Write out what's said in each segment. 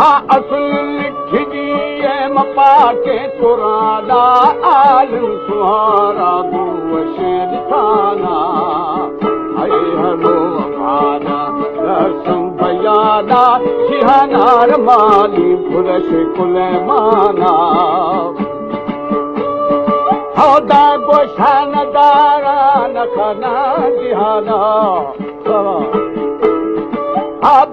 असल लिखजी मपा के तुराना आलम सुहारा शेर थाना अरे हलो भाना रसम बयाना शिहानार माली पुरश कुलमाना हौदा गोशान दारा नखना दिहाना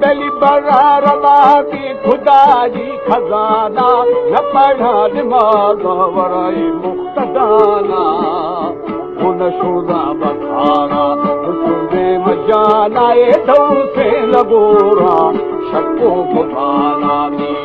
बेली बरार बाकी खुदा जी खजाना न पढ़ा दिमाग वराई मुख्तदाना उन शुदा बखारा सुबे मजाना ये दौ से लगोरा शक्को बुधाना दी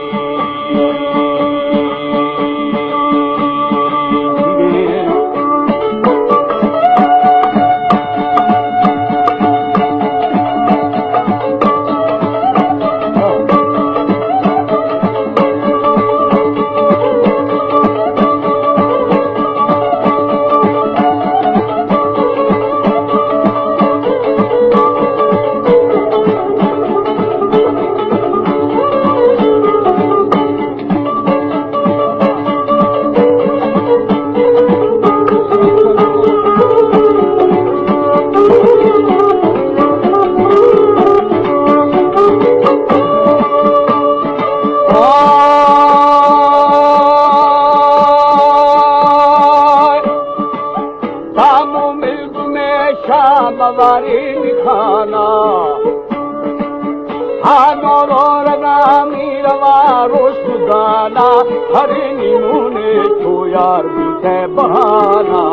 खाना हानो रोरना मीरवा रोशुदाना हरे नीमूने तो यार भी बहाना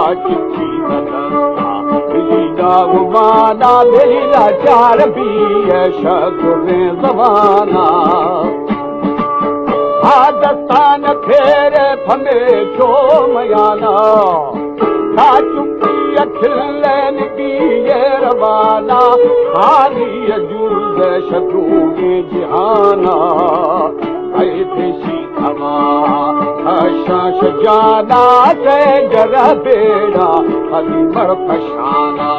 आज की नदस्ता बिलीदा गुमाना बेला चार भी है शकुरे जमाना हादस्तान फेरे फमे जो मयाना खिलन की ये रवाना खाली जूद शत्रुगे जहाना ऐ देशी हवा हशाश जाना से जरा बेड़ा हली मर फशाना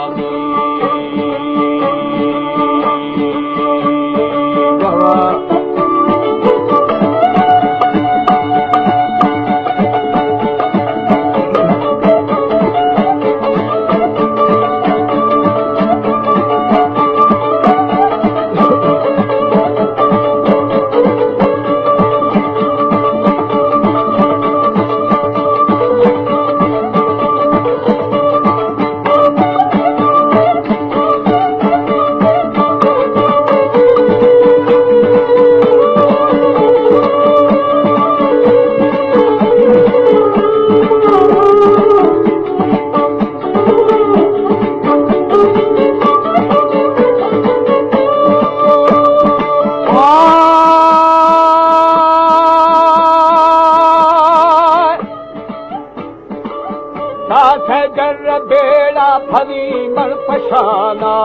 बेड़ा फरी मर पशाना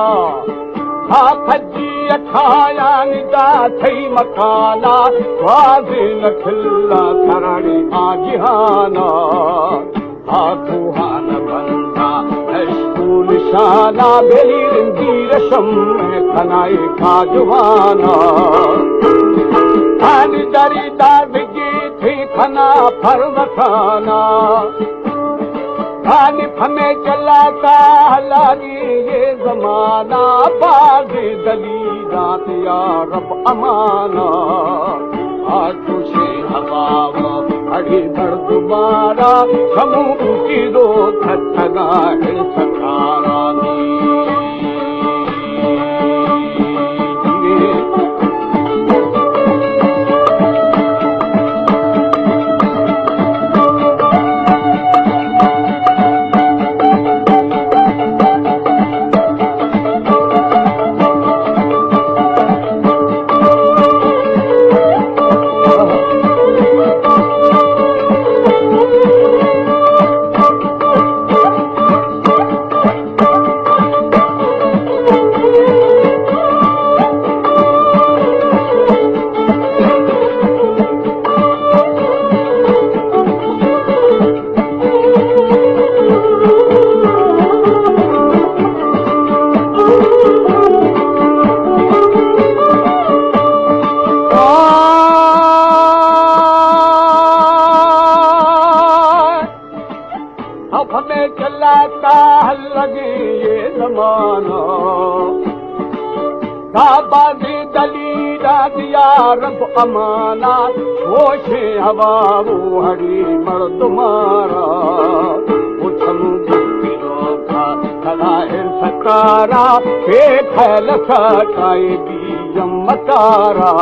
हा फजी अखाया निदा थई मकाना वाज़े न खिल्ला थराड़ी आजिहाना हा कुहान बंदा अशकू निशाना बेली रिंदी रशम में खनाई खाजवाना थानी दरी दादगी थी खना फरवथाना खानिफ में चलाता हलाली ये जमाना बाज़े दलीलात या रब अमाना आतुशे हवा अड़ी दर्द मारा समू की दो थना है सकारा का लगे ये जमाना बाबाजी दलीला दिया रब अमाना होशे हवा वो हरी मर्द मारा उछम का खड़ा सकारा पे फैल सकाए बीजम मकारा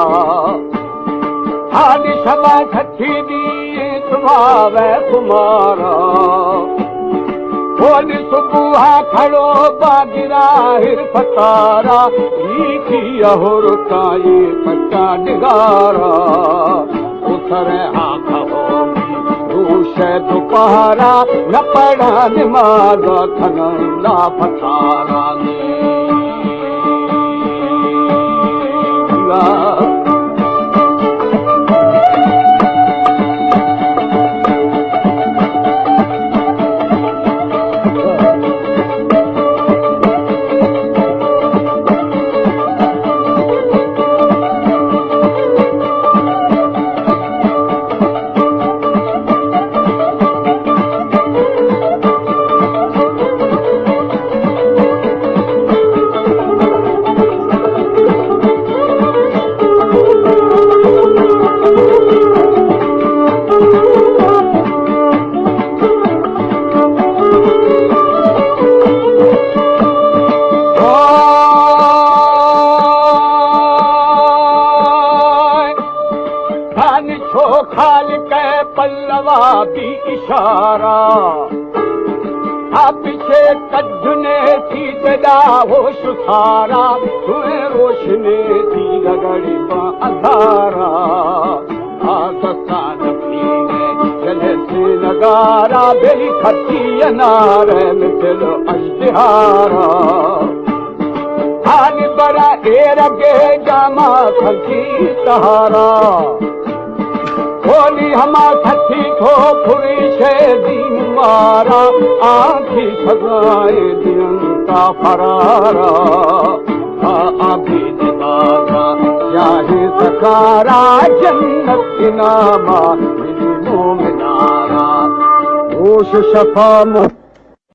हाली सभा छठी दी सुभावे कुमारा बोली सुबुह खड़ो बागिरा हिर फतारा थी अहुर काई पट्टा निगारा उतर हाथ होगी रूश दोपहरा न पढ़ा निमाज थनंदा फतारा ने पल्लवा भी इशारा पीछे कजुने थी जदा होश सारा तुए रोशनी थी लगड़ी अधारा आसान चले से नगारा बेली खती अनार मिलो अश्तिहारा हाल बड़ा एर गे जामा खती सहारा बोली हमा छठी थो फुरी शे दी मारा आखी सगाए दियंता फरारा आखी दिदारा चाहे सकारा जन्नत नामा मोमिनारा होश शफा